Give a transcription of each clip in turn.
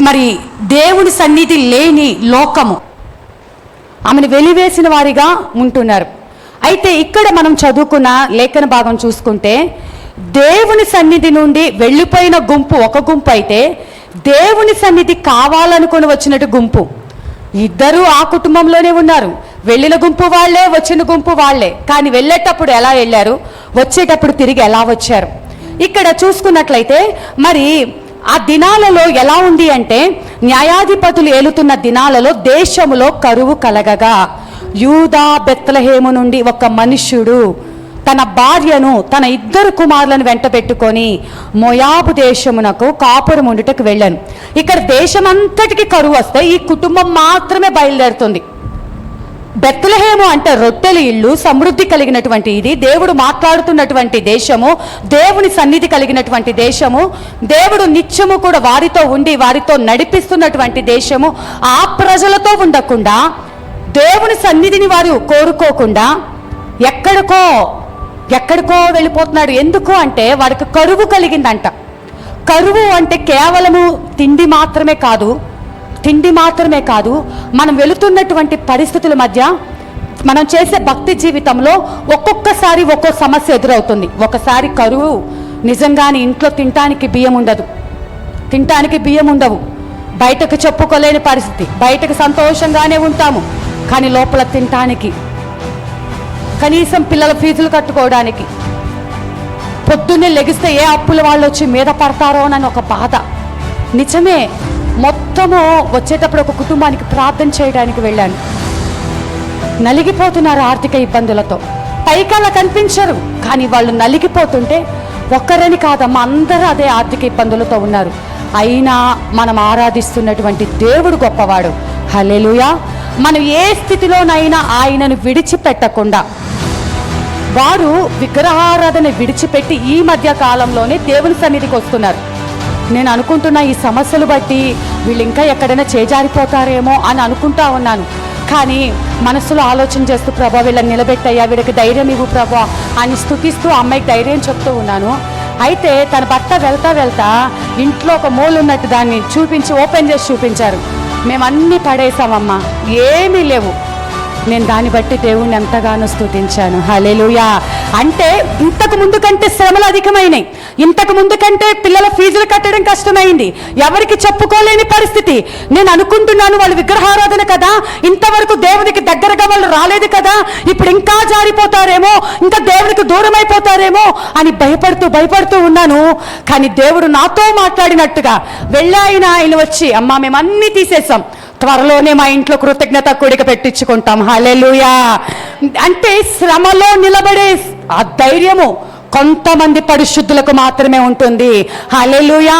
మరి దేవుని సన్నిధి లేని లోకము, ఆమెను వెలివేసిన వారిగా ఉంటున్నారు. అయితే ఇక్కడ మనం చదువుకున్న లేఖన భాగం చూసుకుంటే దేవుని సన్నిధి నుండి వెళ్ళిపోయిన గుంపు ఒక గుంపు అయితే, దేవుని సన్నిధి కావాలనుకొని వచ్చినట్టు గుంపు ఇద్దరు ఆ కుటుంబంలోనే ఉన్నారు. వెళ్ళిన గుంపు వాళ్ళే, వచ్చిన గుంపు వాళ్ళే. కానీ వెళ్ళేటప్పుడు ఎలా వెళ్ళారు, వచ్చేటప్పుడు తిరిగి ఎలా వచ్చారు? ఇక్కడ చూసుకున్నట్లయితే మరి ఆ దినాలలో ఎలా ఉంది అంటే, న్యాయాధిపతులు ఏలుతున్న దినాలలో దేశములో కరువు కలగగా యూదా బెత్లెహేము నుండి ఒక మనుష్యుడు తన భార్యను తన ఇద్దరు కుమారులను వెంట పెట్టుకొని మోయాబు దేశమునకు కాపురం ఉండుటకు వెళ్ళాను. ఇక్కడ దేశమంతటికి కరువు వస్తే ఈ కుటుంబం మాత్రమే బయలుదేరుతుంది. బెత్లెహేము అంటే రొట్టెల ఇల్లు, సమృద్ధి కలిగినటువంటి ఇది, దేవుడు మాట్లాడుతున్నటువంటి దేశము, దేవుని సన్నిధి కలిగినటువంటి దేశము, దేవుడు నిత్యము కూడా వారితో ఉండి వారితో నడిపిస్తున్నటువంటి దేశము. ఆ ప్రజలతో ఉండకుండా, దేవుని సన్నిధిని వారు కోరుకోకుండా ఎక్కడికో వెళ్ళిపోతున్నాడు. ఎందుకు అంటే వారికి కరువు కలిగిందంట. కరువు అంటే కేవలము తిండి మాత్రమే కాదు, మనం వెళుతున్నటువంటి పరిస్థితుల మధ్య మనం చేసే భక్తి జీవితంలో ఒక్కొక్కసారి ఒక్కో సమస్య ఎదురవుతుంది. ఒకసారి కరువు, నిజంగానే ఇంట్లో తినటానికి బియ్యం ఉండవు, బయటకు చెప్పుకోలేని పరిస్థితి. బయటకు సంతోషంగానే ఉంటాము, కానీ లోపల తినటానికి, కనీసం పిల్లల ఫీజులు కట్టుకోవడానికి, పొద్దున్నే లెగిస్తే ఏ అప్పుల వాళ్ళు వచ్చి మీద పడతారో అని ఒక బాధ. నిజమే, మొత్తము వచ్చేటప్పుడు ఒక కుటుంబానికి ప్రార్థన చేయడానికి వెళ్ళాను. నలిగిపోతున్నారు ఆర్థిక ఇబ్బందులతో, పైకల్లా కనిపించరు, కానీ వాళ్ళు నలిగిపోతుంటే ఒక్కరని కాదమ్మా, అందరూ అదే ఆర్థిక ఇబ్బందులతో ఉన్నారు. అయినా మనం ఆరాధిస్తున్నటువంటి దేవుడు గొప్పవాడు. హల్లెలూయా. మనం ఏ స్థితిలోనైనా ఆయనను విడిచిపెట్టకుండా, వారు విగ్రహారాధన విడిచిపెట్టి ఈ మధ్య కాలంలోనే దేవుని సన్నిధికి వస్తున్నారు. నేను అనుకుంటున్నా ఈ సమస్యలు బట్టి వీళ్ళు ఇంకా ఎక్కడైనా చేజారిపోతారేమో అని అనుకుంటా ఉన్నాను. కానీ మనసులో ఆలోచన చేస్తూ, ప్రభా వీళ్ళని నిలబెట్టయ్యా, వీడికి ధైర్యం ఇవ్వు ప్రభా అని స్తుతిస్తూ అమ్మాయికి ధైర్యం చెప్తూ ఉన్నాను. అయితే తన భర్త వెళ్తా ఇంట్లో ఒక మూల ఉన్నట్టు దాన్ని ఓపెన్ చేసి చూపించారు. మేమన్నీ పడేసామమ్మా, ఏమీ లేవు. నేను దాన్ని బట్టి దేవుణ్ణి ఎంతగానో స్తుతించాను. హల్లెలూయా. అంటే ఇంతకు ముందు కంటే శ్రమలు అధికమైనాయి, ఇంతకు ముందు కంటే పిల్లల ఫీజులు కట్టడం కష్టమైంది, ఎవరికి చెప్పుకోలేని పరిస్థితి. నేను అనుకుంటున్నాను వాళ్ళు విగ్రహారాధన కదా, ఇంతవరకు దేవునికి దగ్గరగా వాళ్ళు రాలేదు కదా, ఇప్పుడు ఇంకా జారిపోతారేమో, ఇంకా దేవునికి దూరం అయిపోతారేమో అని భయపడుతూ ఉన్నాను. కానీ దేవుడు నాతో మాట్లాడినట్టుగా ఆయన వచ్చి, అమ్మా మేమన్నీ తీసేసాం, త్వరలోనే మా ఇంట్లో కృతజ్ఞత కూడిక పెట్టించుకుంటాం. హల్లెలూయా. అంటే శ్రమలో నిలబడే ఆ ధైర్యము కొంతమంది పరిశుద్ధులకు మాత్రమే ఉంటుంది. హల్లెలూయా.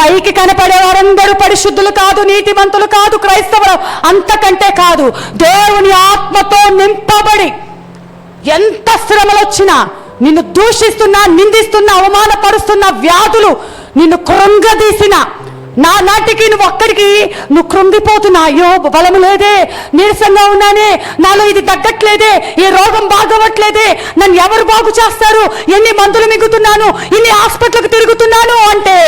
పైకి కనపడే వారందరూ పరిశుద్ధులు కాదు, నీతిమంతులు కాదు, క్రైస్తవులు అంతకంటే కాదు. దేవుని ఆత్మతో నింపబడి ఎంత శ్రమలు వచ్చినా, నిన్ను దూషిస్తున్నా, నిందిస్తున్నా, అవమానపరుస్తున్న వ్యాధులు నిన్ను కృంగదీసిన నాటికి నువ్వు కృంగిపోతున్నా, అయ్యో బలము లేదే, నీరసంగా ఉన్నానే, నాలో ఇది తగ్గట్లేదే, ఈ రోగం బాగవట్లేదే, నన్ను ఎవరు బాగు చేస్తారు, ఎన్ని మందులు మిగుతున్నాను, ఇన్ని హాస్పిటల్కి తిరుగుతున్నాను అంటే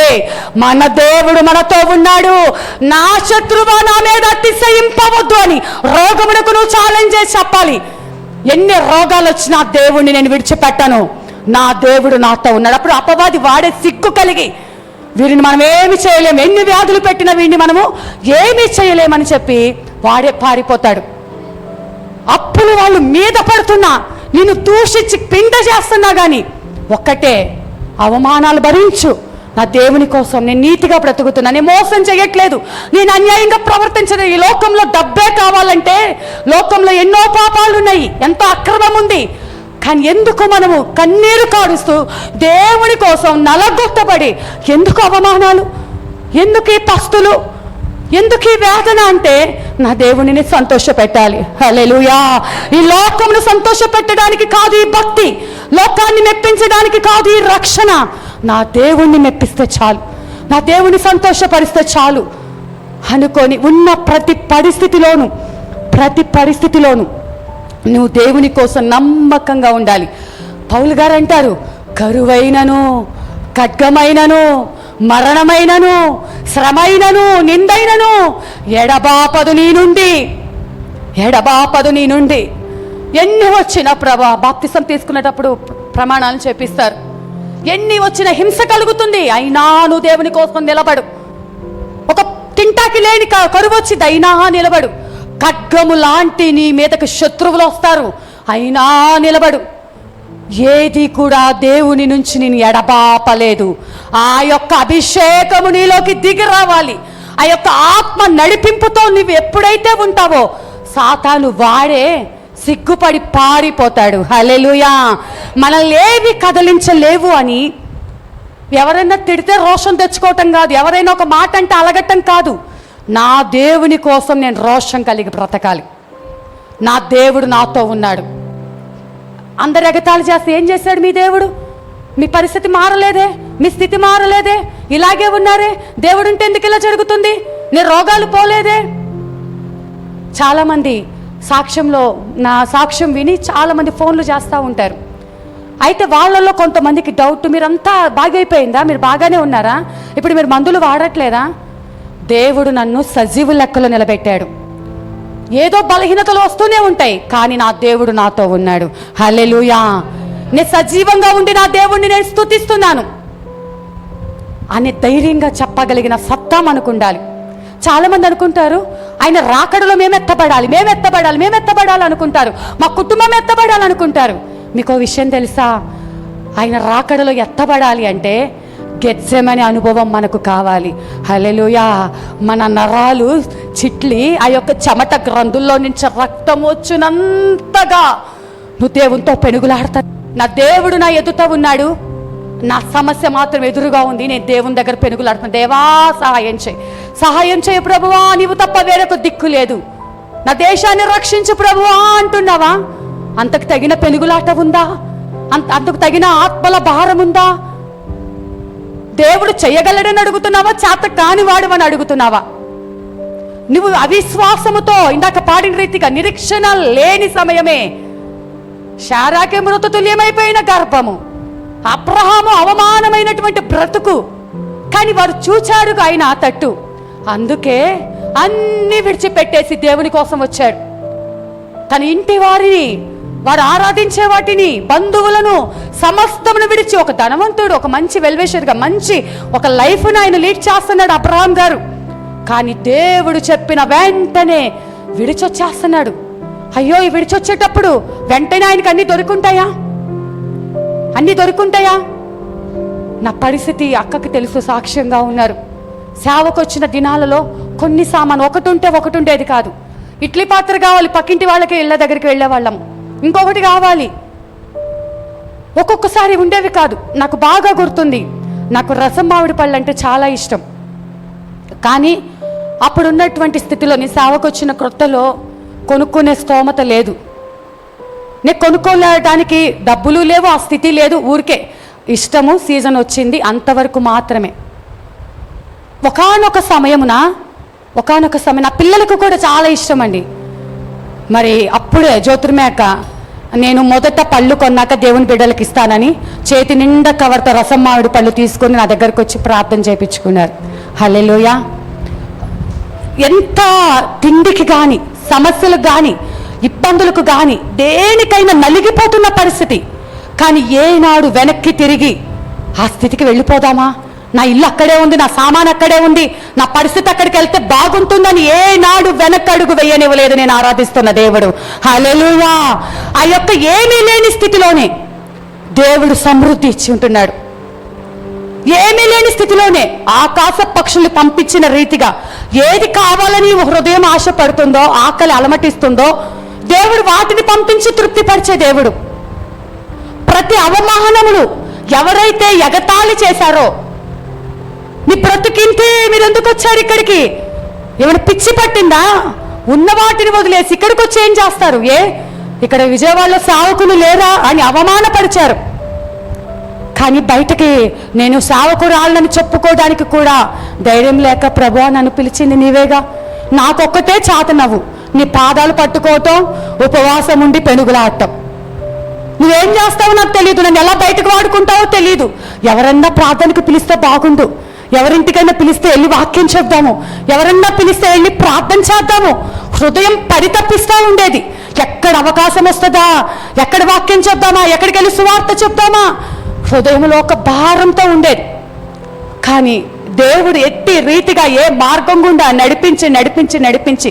మన దేవుడు మనతో ఉన్నాడు. నా శత్రువా నా మీద అతిశయింపవద్దు అని రోగమునకు నువ్వు ఛాలెంజ్ చేసి చెప్పాలి. ఎన్ని రోగాలు వచ్చినా దేవుణ్ణి నేను విడిచిపెట్టను, నా దేవుడు నాతో ఉన్నాడు. అప్పుడు అపవాది వాడే సిగ్గు కలిగి, వీరిని మనం ఏమి చేయలేము, ఎన్ని వ్యాధులు పెట్టినా వీడిని మనము ఏమీ చేయలేమని చెప్పి వాడే పారిపోతాడు. అప్పులు వాళ్ళు మీద పడుతున్నా, నిన్ను దూషించి పిండ చేస్తున్నా కానీ ఒక్కటే, అవమానాలు భరించు, నా దేవుని కోసం నేను నీతిగా బ్రతుకుతున్నా, నేను మోసం చేయట్లేదు, నేను అన్యాయంగా ప్రవర్తించలేదు. ఈ లోకంలో డబ్బే కావాలంటే లోకంలో ఎన్నో పాపాలు ఉన్నాయి, ఎంతో అక్రమం ఉంది. కానీ ఎందుకు మనము కన్నీరు కాడుస్తూ దేవుని కోసం నలగొట్టబడి, ఎందుకు అవమానాలు, ఎందుకు ఈ పస్తులు, ఎందుకు ఈ వేదన అంటే నా దేవునిని సంతోష పెట్టాలి. హల్లెలూయా. ఈ లోకమును సంతోష పెట్టడానికి కాదు ఈ భక్తి, లోకాన్ని మెప్పించడానికి కాదు ఈ రక్షణ. నా దేవుణ్ణి మెప్పిస్తే చాలు, నా దేవుని సంతోషపరిస్తే చాలు అనుకొని ఉన్న ప్రతి పరిస్థితిలోను నువ్వు దేవుని కోసం నమ్మకంగా ఉండాలి. పౌలు గారు అంటారు, కరువైనను ఖడ్గమైనను మరణమైనను శ్రమైనను నిందైనను ఎడబాపదు నీ నుండి. ఎన్ని వచ్చినా బాప్తిసం తీసుకునేటప్పుడు ప్రమాణాలు చేపిస్తారు. ఎన్ని వచ్చిన హింస కలుగుతుంది, అయినా నువ్వు దేవుని కోసం నిలబడు. ఒక తింటాకి లేని కరువు వచ్చింది, అయినా నిలబడు. ఖడ్గము లాంటి నీ మీదకి శత్రువులు వస్తారు, అయినా నిలబడు. ఏది కూడా దేవుని నుంచి నేను ఎడబాపలేదు. ఆ యొక్క అభిషేకము నీలోకి దిగి రావాలి. ఆ యొక్క ఆత్మ నడిపింపుతో నువ్వు ఎప్పుడైతే ఉంటావో సాతాను వాడే సిగ్గుపడి పారిపోతాడు. హల్లెలూయా. మనల్ని ఏవి కదిలించలేవు అని ఎవరైనా తిడితే రోషం తెచ్చుకోవటం కాదు, ఎవరైనా ఒక మాట అంటే అలగటం కాదు. నా దేవుని కోసం నేను రోషం కలిగి బ్రతకాలి. నా దేవుడు నాతో ఉన్నాడు. అందరు ఎగతాళి చేస్తే ఏం చేశాడు మీ దేవుడు? మీ పరిస్థితి మారలేదే, మీ స్థితి మారలేదే, ఇలాగే ఉన్నారే, దేవుడు ఉంటే ఎందుకు ఇలా జరుగుతుంది, నీ రోగాలు పోలేదే. చాలామంది సాక్ష్యంలో నా సాక్ష్యం విని చాలామంది ఫోన్లు చేస్తూ ఉంటారు. అయితే వాళ్ళల్లో కొంతమందికి డౌట్, మీరంతా బాగైపోయిందా, మీరు బాగానే ఉన్నారా, ఇప్పుడు మీరు మందులు వాడట్లేదా? దేవుడు నన్ను సజీవు లెక్కలో నిలబెట్టాడు. ఏదో బలహీనతలు వస్తూనే ఉంటాయి, కానీ నా దేవుడు నాతో ఉన్నాడు. హల్లెలూయా. నేను సజీవంగా ఉండి నా దేవుడిని నేను స్తుతిస్తున్నాను అని ధైర్యంగా చెప్పగలిగిన సత్తా మనకు ఉండాలి. చాలామంది అనుకుంటారు ఆయన రాకడలో మేము ఎత్తబడాలి అనుకుంటారు, మా కుటుంబం ఎత్తబడాలనుకుంటారు. మీకు విషయం తెలుసా? ఆయన రాకడలో ఎత్తబడాలి అంటే గెత్సెమనే అనుభవం మనకు కావాలి. హల్లెలూయా. మన నరాలు చిట్లి ఆ యొక్క చెమట గ్రంథుల్లో నుంచి రక్తం వచ్చినంతగా నువ్వు దేవునితో పెనుగులాడతా. నా దేవుడు నా ఎదుట ఉన్నాడు, నా సమస్య మాత్రం ఎదురుగా ఉంది, నేను దేవుని దగ్గర పెనుగులాడుతున్నాను. దేవా సహాయం చేయ ప్రభువా, నీవు తప్ప వేరొక దిక్కు లేదు, నా దేశాన్ని రక్షించు ప్రభువా అంటున్నావా? అంతకు తగిన పెనుగులాట ఉందా? అంతకు తగిన ఆత్మల భారం ఉందా? దేవుడు చెయ్యగలడని అడుగుతున్నావా, చేత కానివాడు అని అడుగుతున్నావా? నువ్వు అవిశ్వాసముతో ఇందాక పాడిన రీతిగా నిరీక్షణ లేని సమయమే శారాకే మృతతుల్యమైపోయిన గర్భము, అబ్రహాము అవమానమైనటువంటి బ్రతుకు, కానీ వారు చూచారు ఆయన తట్టు. అందుకే అన్ని విడిచిపెట్టేసి దేవుని కోసం వచ్చాడు. తన ఇంటి వారిని, వారు ఆరాధించే వాటిని, బంధువులను సమస్తమును విడిచి ఒక ధనవంతుడు, ఒక మంచి వెల్వేషర్గా మంచి ఒక లైఫ్ను ఆయన లీడ్ చేస్తున్నాడు అబ్రహాం గారు. కానీ దేవుడు చెప్పిన వెంటనే విడిచొచ్చేస్తున్నాడు. అయ్యో, ఈ విడిచొచ్చేటప్పుడు వెంటనే ఆయనకి అన్ని దొరుకుంటాయా? నా పరిస్థితి అక్కకి తెలుసు, సాక్ష్యంగా ఉన్నారు. సేవకు వచ్చిన దినాలలో కొన్ని సామాను ఒకటి ఉండేది కాదు. ఇడ్లీ పాత్ర కావాలి, పక్కింటి వాళ్ళకి ఇళ్ళ దగ్గరికి వెళ్ళేవాళ్ళం. ఇంకొకటి కావాలి, ఒక్కొక్కసారి ఉండేవి కాదు. నాకు బాగా గుర్తుంది, నాకు రసం మామిడి పళ్ళు అంటే చాలా ఇష్టం. కానీ అప్పుడున్నటువంటి స్థితిలో నేను సేవకు వచ్చిన క్రొత్తలో కొనుక్కునే స్తోమత లేదు. నేను కొనుక్కోలేడానికి డబ్బులు లేవు, ఆ స్థితి లేదు. ఊరికే ఇష్టము, సీజన్ వచ్చింది, అంతవరకు మాత్రమే. ఒకానొక సమయం నా పిల్లలకు కూడా చాలా ఇష్టం అండి. మరి అప్పుడే జ్యోతిర్మేక నేను మొదట పళ్ళు కొన్నాక దేవుని బిడ్డలకు ఇస్తానని చేతి నిండా కవర్తో రసం మామిడి పళ్ళు తీసుకొని నా దగ్గరకు వచ్చి ప్రార్థన చేయించుకున్నారు. హల్లెలూయా. ఎంత తిండికి కానీ, సమస్యలకు కానీ, ఇబ్బందులకు కానీ, దేనికైనా నలిగిపోతున్న పరిస్థితి, కానీ ఏనాడు వెనక్కి తిరిగి ఆ స్థితికి వెళ్ళిపోదామా, నా ఇల్లు అక్కడే ఉంది, నా సామాన్ అక్కడే ఉంది, నా పరిస్థితి అక్కడికి వెళ్తే బాగుంటుందని ఏనాడు వెనకడుగు వేయనివ్వలేదు నేను ఆరాధిస్తున్న దేవుడు. హల్లెలూయా. ఆ యొక్క ఏమీ లేని స్థితిలోనే దేవుడు సమృద్ధి ఇచ్చి ఉంటున్నాడు. ఏమీ లేని స్థితిలోనే ఆకాశ పక్షుల్ని పంపించిన రీతిగా ఏది కావాలని హృదయం ఆశపడుతుందో, ఆకలి అలమటిస్తుందో దేవుడు వాటిని పంపించి తృప్తిపరిచే దేవుడు. ప్రతి అవమానములు ఎవరైతే ఎగతాళి చేశారో, నీ బ్రతికింటే మీరు ఎందుకు వచ్చారు ఇక్కడికి, ఏమైనా పిచ్చి పట్టిందా, ఉన్న వాటిని వదిలేసి ఇక్కడికి వచ్చి ఏం చేస్తారు, ఇక్కడ విజయవాడలో సేవకులు లేరా అని అవమానపరిచారు. కానీ బయటకి నేను సేవకురాళ్ళని చెప్పుకోవడానికి కూడా ధైర్యం లేక, ప్రభువా నన్ను పిలిచింది నీవేగా, నాకొక్కటే చాతనవ్వు, నీ పాదాలు పట్టుకోవటం, ఉపవాసం ఉండి పెనుగులాడటం. నువ్వేం చేస్తావో నాకు తెలియదు, నన్ను ఎలా బయటకు వాడుకుంటావో తెలియదు. ఎవరన్నా ప్రార్థనకు పిలిస్తే బాగుండు, ఎవరింటికైనా పిలిస్తే వెళ్ళి వాక్యం చెప్దాము, ఎవరన్నా పిలిస్తే వెళ్ళి ప్రార్థన చేద్దాము. హృదయం పరితపిస్తూ ఉండేది. ఎక్కడ అవకాశం వస్తుందా, ఎక్కడ వాక్యం చెప్దామా, ఎక్కడికి వెళ్ళి సువార్త చెప్దామా, హృదయంలో ఒక భారంతో ఉండేది. కానీ దేవుడు ఎట్టి రీతిగా ఏ మార్గం గుండా నడిపించి నడిపించి నడిపించి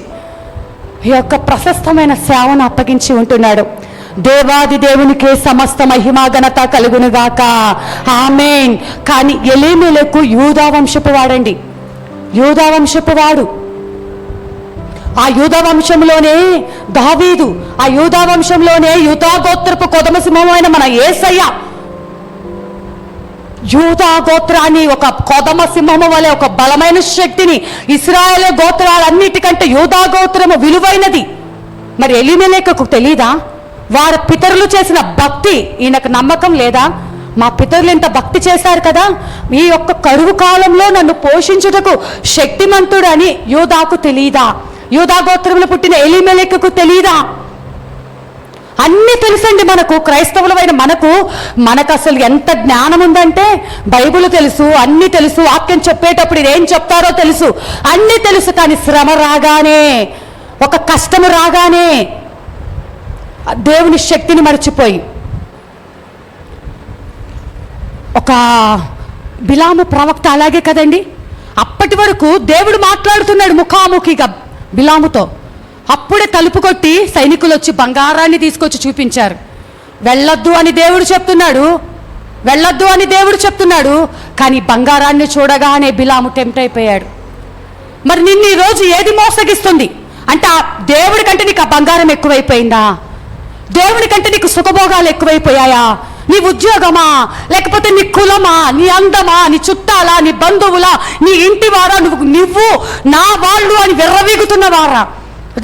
ఈ యొక్క ప్రశస్తమైన సేవను అప్పగించి ఉంటున్నాడు. దేవాది దేవునికే సమస్త మహిమా ఘనత కలుగునుగాక, ఆమేన్. కానీ ఎలీమెలెకు యూదా వంశపు వాడండి, యూదా వంశపు వాడు. ఆ యూదా వంశంలోనే దావీదు, ఆ యూదా వంశంలోనే యూదా గోత్రపు కొదమ సింహమైన మన యేసయ్య యూదా గోత్రాన్ని ఒక కొదమ సింహము వలె ఒక బలమైన శక్తిని, ఇశ్రాయేలు గోత్రాలన్నిటికంటే యూదా గోత్రము విలువైనది. మరి ఎలీమెలెకుకు తెలీదా? వారి పితరులు చేసిన భక్తి ఈయనకు నమ్మకం లేదా? మా పితరులు ఇంత భక్తి చేశారు కదా, ఈ యొక్క కరువు కాలంలో నన్ను పోషించుటకు శక్తిమంతుడని యూదాకు తెలీదా? యూదా గోత్రంలో పుట్టిన ఎలీమెలెకుకు తెలీదా? అన్నీ తెలుసండి మనకు, క్రైస్తవులమైన మనకు అసలు ఎంత జ్ఞానం ఉందంటే బైబిల్ తెలుసు, అన్నీ తెలుసు, వాక్యం చెప్పేటప్పుడు ఇదేం చెప్తారో తెలుసు, అన్నీ తెలుసు. కానీ శ్రమ రాగానే, ఒక కష్టము రాగానే దేవుని శక్తిని మర్చిపోయి ఒక బిలాము ప్రవక్త అలాగే కదండి. అప్పటి వరకు దేవుడు మాట్లాడుతున్నాడు ముఖాముఖిగా బిలాముతో. అప్పుడే తలుపు కొట్టి సైనికులు వచ్చి బంగారాన్ని తీసుకొచ్చి చూపించారు. వెళ్ళొద్దు అని దేవుడు చెప్తున్నాడు, వెళ్ళొద్దు అని దేవుడు చెప్తున్నాడు. కానీ బంగారాన్ని చూడగానే బిలాము టెంప్ట్ అయిపోయాడు. మరి నిన్ను ఈరోజు ఏది మోసగిస్తుంది అంటే, దేవుడి కంటే నీకు ఆ బంగారం ఎక్కువైపోయిందా? దేవుడి కంటే నీకు సుఖభోగాలు ఎక్కువైపోయాయా? నీ ఉద్యోగమా, లేకపోతే నీ కులమా, నీ అందమా, నీ చుట్టాలా, నీ బంధువులా, నీ ఇంటి వారా, నువ్వు నా వాళ్ళు అని విర్రవీగుతున్నవారా?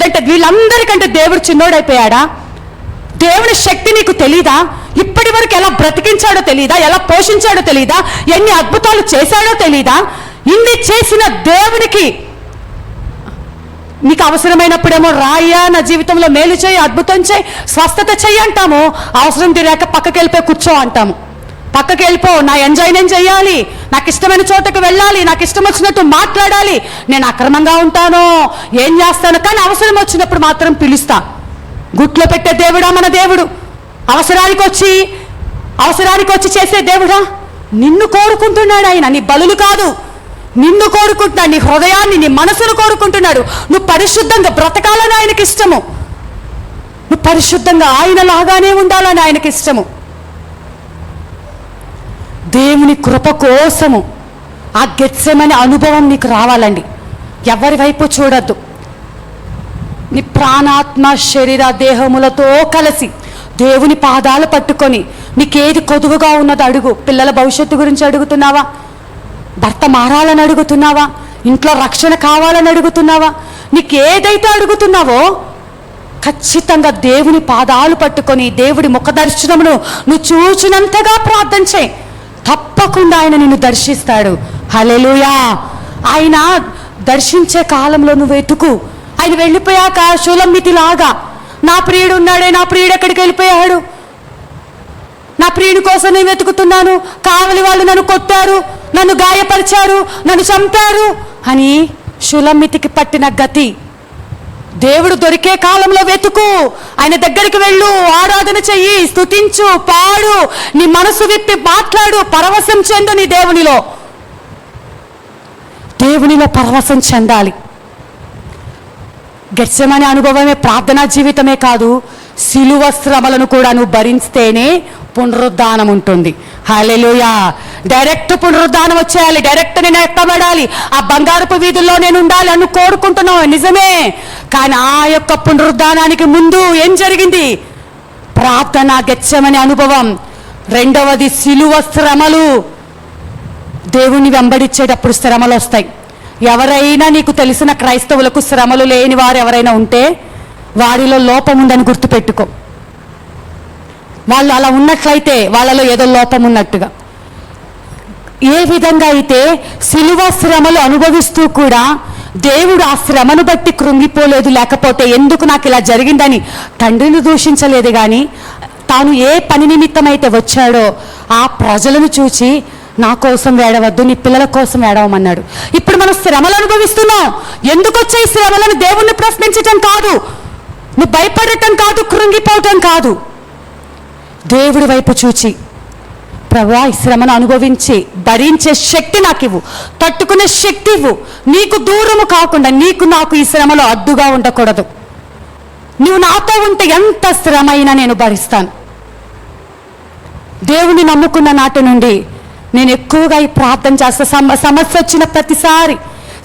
అంటే వీళ్ళందరికంటే దేవుడు చిన్నోడైపోయాడా? దేవుని శక్తి నీకు తెలీదా? ఇప్పటి వరకు ఎలా బ్రతికించాడో తెలీదా? ఎలా పోషించాడో తెలీదా? ఎన్ని అద్భుతాలు చేశాడో తెలీదా? ఇన్ని చేసిన దేవునికి నీకు అవసరమైనప్పుడేమో రాయ్యా నా జీవితంలో మేలు చేయి, అద్భుతం చేయి, స్వస్థత చెయ్యి అంటాము. అవసరం తీరాక పక్కకి వెళ్ళిపోయి కూర్చో అంటాము. పక్కకి వెళ్ళిపో, నా ఎంజాయ్ నేను చెయ్యాలి, నాకు ఇష్టమైన చోటకు వెళ్ళాలి, నాకు ఇష్టం వచ్చినట్టు మాట్లాడాలి, నేను అక్రమంగా ఉంటాను, ఏం చేస్తాను. కానీ అవసరం వచ్చినప్పుడు మాత్రం పిలుస్తా. గుట్లో పెట్టే దేవుడా మన దేవుడు? అవసరానికి వచ్చి చేసే దేవుడా? నిన్ను కోరుకుంటున్నాడు ఆయన, నీ బలులు కాదు, నిన్ను కోరుకుంటున్నాడు, నీ హృదయాన్ని, నీ మనసును కోరుకుంటున్నాడు. నువ్వు పరిశుద్ధంగా బ్రతకాలని ఆయనకి ఇష్టము, నువ్వు పరిశుద్ధంగా ఆయన లాగానే ఉండాలని ఆయనకి ఇష్టము. దేవుని కృప కోసము ఆ గెత్సెమనే అనుభవం నీకు రావాలండి. ఎవరి వైపు చూడద్దు. నీ ప్రాణాత్మ శరీర దేహములతో కలిసి దేవుని పాదాలు పట్టుకొని నీకేది కొదువుగా ఉన్నదో అడుగు. పిల్లల భవిష్యత్తు గురించి అడుగుతున్నావా? భర్త మారాలని అడుగుతున్నావా? ఇంట్లో రక్షణ కావాలని అడుగుతున్నావా? నీకు ఏదైతే అడుగుతున్నావో ఖచ్చితంగా దేవుని పాదాలు పట్టుకొని దేవుడి ముఖ దర్శనమును నువ్వు చూచినంతగా ప్రార్థన చేయి. తప్పకుండా ఆయన నిన్ను దర్శిస్తాడు. హల్లెలూయా. ఆయన దర్శించే కాలంలో నువ్వు వెతుకు. ఆయన వెళ్ళిపోయాక షూలమ్మితిలాగా నా ప్రియుడు ఉన్నాడే, నా ప్రియుడు ఎక్కడికి వెళ్ళిపోయాడు, నా ప్రియుడి కోసం నేను వెతుకుతున్నాను, కావలి వాళ్ళు నన్ను కొట్టారు, నన్ను గాయపరిచారు, నన్ను చంపారు అని షూలమ్మితికి పట్టిన గతి. దేవుడు దొరికే కాలంలో వెతుకు, ఆయన దగ్గరికి వెళ్ళు, ఆరాధన చెయ్యి, స్తుతించు, పాడు, నీ మనసు విప్పి మాట్లాడు, పరవశం చెందు. నీ దేవునిలో పరవశం చెందాలి. గెత్సెమనే అనుభవమే ప్రార్థనా జీవితమే కాదు, సిలువ శ్రమలను కూడా నువ్వు భరిస్తేనే పునరుద్ధానం ఉంటుంది. హల్లెలూయా. డైరెక్ట్ పునరుద్ధానం వచ్చేయాలి, డైరెక్ట్ నేను ఎత్తబడాలి, ఆ బంగారపు వీధుల్లో నేను ఉండాలి అని కోరుకుంటున్నావు, నిజమే. కానీ ఆ యొక్క పునరుద్ధానానికి ముందు ఏం జరిగింది? ప్రార్థన, గెత్సెమనే అనుభవం. రెండవది సిలువ శ్రమలు. దేవుని వెంబడించేటప్పుడు శ్రమలు వస్తాయి. ఎవరైనా నీకు తెలిసిన క్రైస్తవులకు శ్రమలు లేని వారు ఎవరైనా ఉంటే వారిలో లోపం ఉందని గుర్తుపెట్టుకో. వాళ్ళు అలా ఉన్నట్లయితే వాళ్ళలో ఏదో లోపం ఉన్నట్టుగా. ఏ విధంగా అయితే సిలువ శ్రమలు అనుభవిస్తూ కూడా దేవుడు ఆ శ్రమను బట్టి కృంగిపోలేదు, లేకపోతే ఎందుకు నాకు ఇలా జరిగిందని తండ్రిని దూషించలేదు. కానీ తాను ఏ పని నిమిత్తమైతే వచ్చాడో ఆ ప్రజలను చూచి నా కోసం ఏడవద్దు, నీ పిల్లల కోసం ఏడవమన్నాడు. ఇప్పుడు మనం శ్రమలు అనుభవిస్తున్నాం. ఎందుకు వచ్చే ఈ శ్రమలను దేవుణ్ణి ప్రశ్నించటం కాదు, నువ్వు భయపడటం కాదు, కృంగిపోవటం కాదు. దేవుడి వైపు చూచి, ప్రభువా ఈ శ్రమను అనుభవించి భరించే శక్తి నాకు ఇవ్వు, తట్టుకునే శక్తి ఇవ్వు. నీకు దూరము కాకుండా, నీకు నాకు ఈ శ్రమలో అడ్డుగా ఉండకూడదు. నువ్వు నాతో ఉంటే ఎంత శ్రమ అయినా నేను భరిస్తాను. దేవుని నమ్ముకున్న నాటి నుండి నేను ఎక్కువగా ఈ ప్రార్థన చేస్తా. సమస్య వచ్చిన ప్రతిసారి,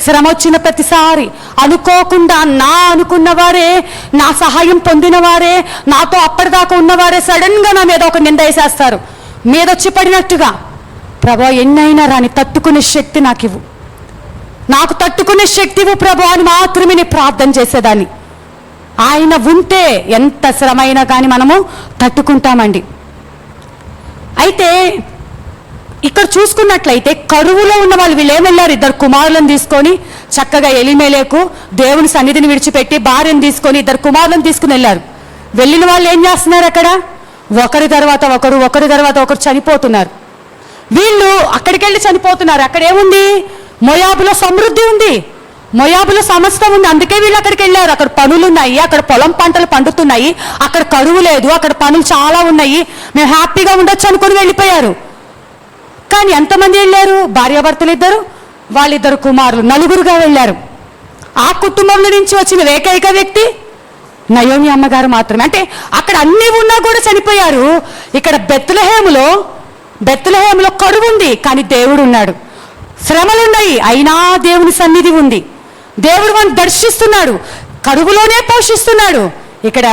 శ్రమ వచ్చిన ప్రతిసారి అనుకోకుండా అనుకున్న వారే, నా సహాయం పొందిన వారే, నాతో అప్పటిదాకా ఉన్నవారే సడన్గా నా మీద ఒక నింద వేసేస్తారు, మీదొచ్చి పడినట్టుగా. ప్రభా ఎన్నైనా రాని తట్టుకునే శక్తి నాకు ఇవ్వు, నాకు తట్టుకునే శక్తి ఇవ్వు ప్రభా అని మాత్రమే నేను ప్రార్థన చేసేదాన్ని. ఆయన ఉంటే ఎంత శ్రమ అయినా కానీ మనము తట్టుకుంటామండి. అయితే ఇక్కడ చూసుకున్నట్లయితే కరువులో ఉన్న వాళ్ళు వీళ్ళు ఏమెళ్ళారు, 2 కుమారులను తీసుకొని చక్కగా ఎలిమెలెకు దేవుని సన్నిధిని విడిచిపెట్టి భార్యను తీసుకొని 2 కుమారులను తీసుకుని వెళ్ళారు. వెళ్ళిన వాళ్ళు ఏం చేస్తున్నారు, అక్కడ ఒకరి తర్వాత ఒకరు చనిపోతున్నారు. వీళ్ళు అక్కడికి వెళ్ళి చనిపోతున్నారు. అక్కడ ఏముంది, మోయాబులో సమృద్ధి ఉంది, మోయాబులో సమస్తం ఉంది. అందుకే వీళ్ళు అక్కడికి వెళ్ళారు. అక్కడ పనులు ఉన్నాయి, అక్కడ పొలం పంటలు పండుతున్నాయి, అక్కడ కరువు లేదు, అక్కడ పనులు చాలా ఉన్నాయి, మేము హ్యాపీగా ఉండొచ్చు అనుకుని వెళ్ళిపోయారు. కానీ ఎంతమంది వెళ్ళారు, భార్యాభర్తలు 2, వాళ్ళిద్దరు కుమారులు, 4గురుగా వెళ్ళారు. ఆ కుటుంబంలో నుంచి వచ్చిన ఏకైక వ్యక్తి నయోమి అమ్మగారు మాత్రమే. అంటే అక్కడ అన్నీ ఉన్నా కూడా చనిపోయారు. ఇక్కడ బెత్లెహేములో కరువు ఉంది, కానీ దేవుడు ఉన్నాడు. శ్రమలున్నాయి, అయినా దేవుని సన్నిధి ఉంది. దేవుడు మనం దర్శిస్తున్నాడు, కరువులోనే పోషిస్తున్నాడు. ఇక్కడ